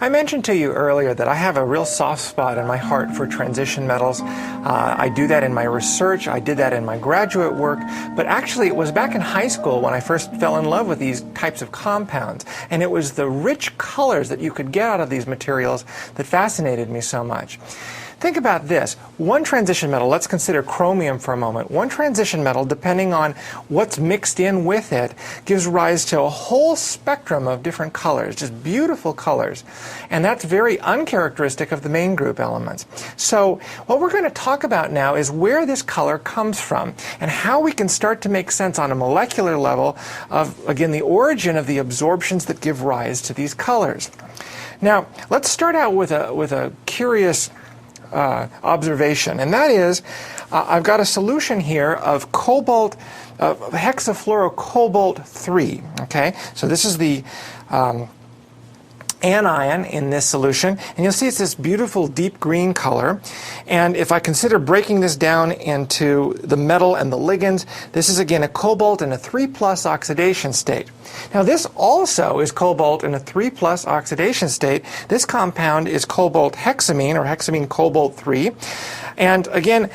I mentioned to you earlier that I have a real soft spot in my heart for transition metals. I do that in my research, I did that in my graduate work, but actually it was back in high school when I first fell in love with these types of compounds, and it was the rich colors that you could get out of these materials that fascinated me so much. Think about this. One transition metal, let's consider chromium for a moment. One transition metal, depending on what's mixed in with it, gives rise to a whole spectrum of different colors, just beautiful colors. And that's very uncharacteristic of the main group elements. So what we're going to talk about now is where this color comes from and how we can start to make sense on a molecular level of, again, the origin of the absorptions that give rise to these colors. Now, let's start out with a curious observation, and that is I've got a solution here of cobalt, hexafluorocobalt 3. Okay, so this is the anion in this solution, and you'll see it's this beautiful deep green color. And if I consider breaking this down into the metal and the ligands, this is again a cobalt in a 3+ oxidation state. Now this also is cobalt in a 3+ oxidation state. This compound is cobalt hexamine, or hexamine cobalt 3. And again,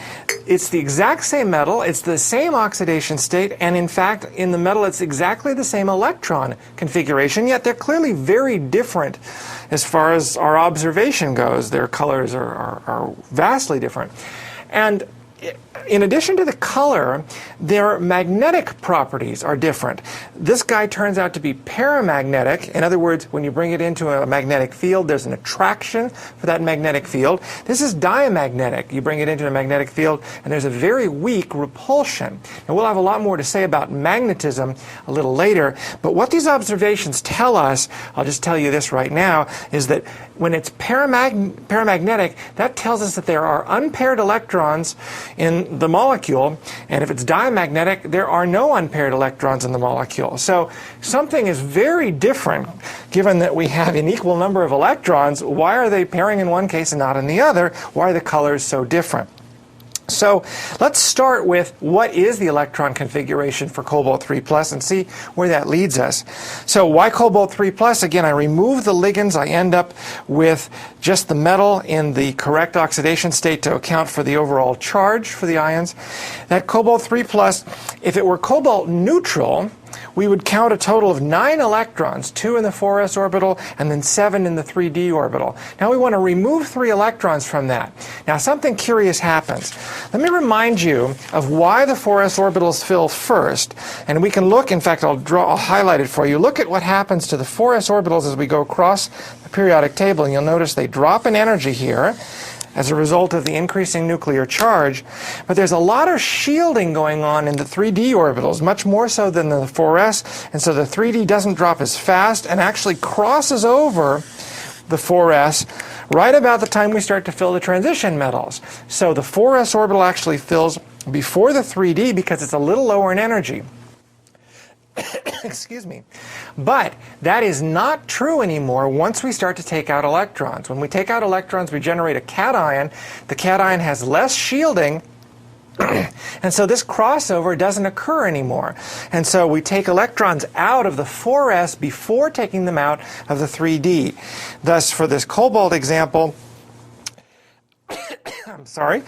it's the exact same metal, it's the same oxidation state, and in fact, in the metal it's exactly the same electron configuration, yet they're clearly very different as far as our observation goes. Their colors are vastly different. And in addition to the color, their magnetic properties are different. This guy turns out to be paramagnetic. In other words, when you bring it into a magnetic field, there's an attraction for that magnetic field. This is diamagnetic. You bring it into a magnetic field, and there's a very weak repulsion. And we'll have a lot more to say about magnetism a little later. But what these observations tell us, I'll just tell you this right now, is that when it's paramagnetic, that tells us that there are unpaired electrons in the molecule, and if it's diamagnetic, there are no unpaired electrons in the molecule. So something is very different given that we have an equal number of electrons. Why are they pairing in one case and not in the other? Why are the colors so different? So let's start with what is the electron configuration for cobalt 3+ and see where that leads us. So why cobalt 3+? Again, I remove the ligands. I end up with just the metal in the correct oxidation state to account for the overall charge for the ions. That cobalt 3+, if it were cobalt neutral, we would count a total of 9 electrons, 2 in the 4s orbital and then 7 in the 3d orbital. Now we want to remove 3 electrons from that. Now something curious happens. Let me remind you of why the 4s orbitals fill first, and we can look, in fact I'll highlight it for you. Look at what happens to the 4s orbitals as we go across the periodic table, and you'll notice they drop in energy here as a result of the increasing nuclear charge. But there's a lot of shielding going on in the 3d orbitals, much more so than the 4s, and so the 3d doesn't drop as fast and actually crosses over the 4s right about the time we start to fill the transition metals. So the 4s orbital actually fills before the 3d because it's a little lower in energy. Excuse me. But that is not true anymore once we start to take out electrons. When we take out electrons, we generate a cation. The cation has less shielding, and so this crossover doesn't occur anymore. And so we take electrons out of the 4s before taking them out of the 3d. Thus, for this cobalt example, I'm sorry,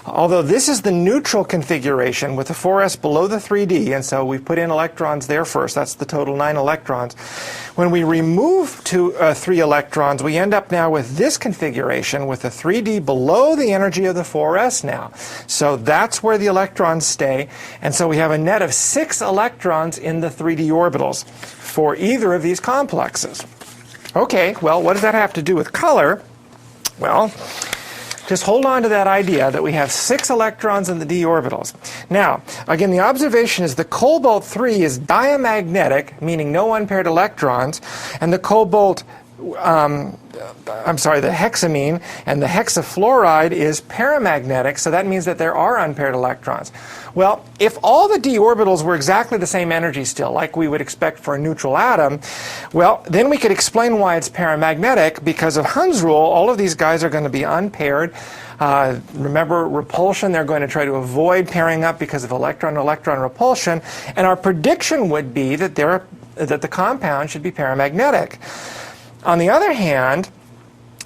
although this is the neutral configuration with the 4s below the 3d, and so we put in electrons there first. That's the total 9 electrons. When we remove 3 electrons, we end up now with this configuration with the 3d below the energy of the 4s now. So that's where the electrons stay, and so we have a net of 6 electrons in the 3d orbitals for either of these complexes. Okay, well, what does that have to do with color? Well, just hold on to that idea that we have 6 electrons in the d orbitals. Now, again, the observation is the cobalt 3 is diamagnetic, meaning no unpaired electrons, and the cobalt, the hexamine and the hexafluoride is paramagnetic, so that means that there are unpaired electrons. Well, if all the d orbitals were exactly the same energy still, like we would expect for a neutral atom, well, then we could explain why it's paramagnetic. Because of Hund's rule, all of these guys are going to be unpaired. Remember repulsion, they're going to try to avoid pairing up because of electron-electron repulsion, and our prediction would be that the compound should be paramagnetic. On the other hand,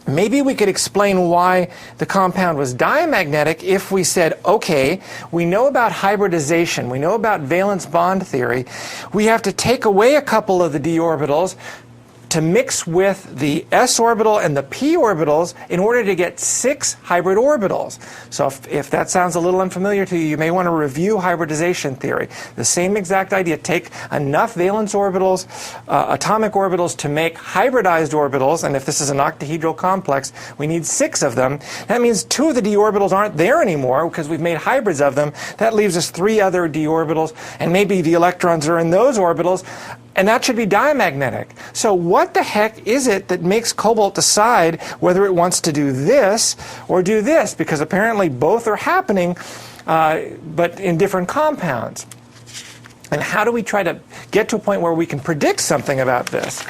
Maybe we could explain why the compound was diamagnetic if we said, okay, we know about hybridization, we know about valence bond theory, we have to take away a couple of the d orbitals to mix with the s orbital and the p orbitals in order to get 6 hybrid orbitals. So if that sounds a little unfamiliar to you, you may want to review hybridization theory. The same exact idea. Take enough valence orbitals, atomic orbitals to make hybridized orbitals, and if this is an octahedral complex, we need 6 of them. That means 2 of the d orbitals aren't there anymore because we've made hybrids of them. That leaves us 3 other d orbitals, and maybe the electrons are in those orbitals. And that should be diamagnetic. So what the heck is it that makes cobalt decide whether it wants to do this or do this? Because apparently both are happening, but in different compounds. And how do we try to get to a point where we can predict something about this?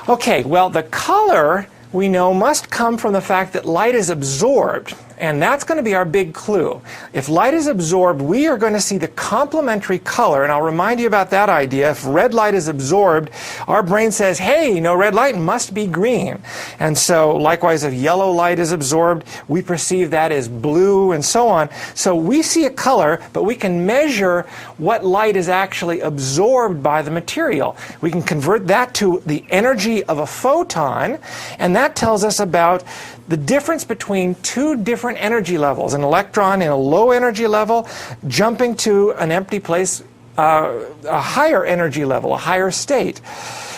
Okay, well, the color we know must come from the fact that light is absorbed. And that's going to be our big clue. If light is absorbed, we are going to see the complementary color. And I'll remind you about that idea. If red light is absorbed, our brain says, hey, no, red light must be green. And so likewise, if yellow light is absorbed, we perceive that as blue and so on. So we see a color, but we can measure what light is actually absorbed by the material. We can convert that to the energy of a photon, and that tells us about the difference between 2 different energy levels, an electron in a low energy level jumping to an empty place, a higher energy level, a higher state.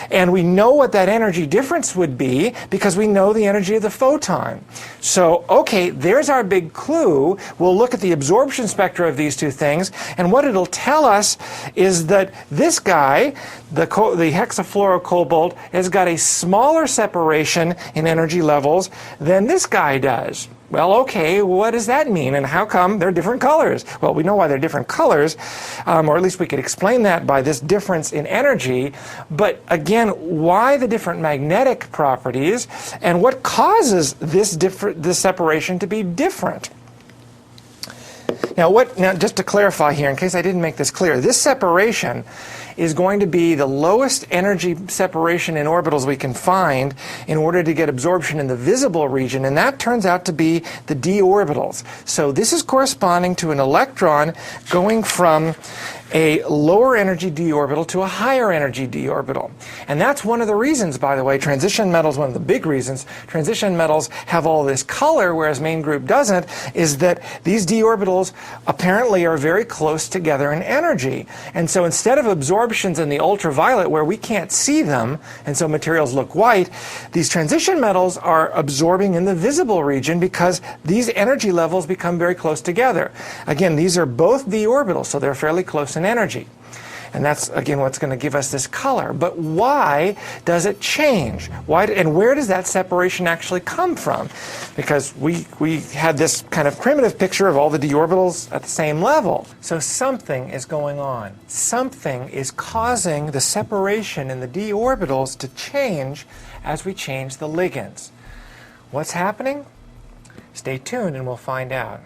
And we know what that energy difference would be because we know the energy of the photon. So, okay, there's our big clue. We'll look at the absorption spectra of these 2 things, and what it'll tell us is that this guy, the hexafluorocobalt, has got a smaller separation in energy levels than this guy does. Well, okay, what does that mean, and how come they're different colors? Well, we know why they're different colors, or at least we could explain that by this difference in energy. But again, why the different magnetic properties, and what causes this separation to be different? Now, just to clarify here, in case I didn't make this clear, this separation is going to be the lowest energy separation in orbitals we can find in order to get absorption in the visible region, and that turns out to be the d orbitals. So this is corresponding to an electron going from a lower energy d orbital to a higher energy d orbital. And that's one of the reasons, by the way, transition metals, one of the big reasons transition metals have all this color whereas main group doesn't, is that these d orbitals apparently are very close together in energy. And so instead of absorptions in the ultraviolet where we can't see them, and so materials look white, these transition metals are absorbing in the visible region because these energy levels become very close together. Again, these are both d orbitals, so they're fairly close in energy. And that's, again, what's going to give us this color. But why does it change? Why, and where does that separation actually come from? Because we had this kind of primitive picture of all the d orbitals at the same level. So something is going on. Something is causing the separation in the d orbitals to change as we change the ligands. What's happening? Stay tuned and we'll find out.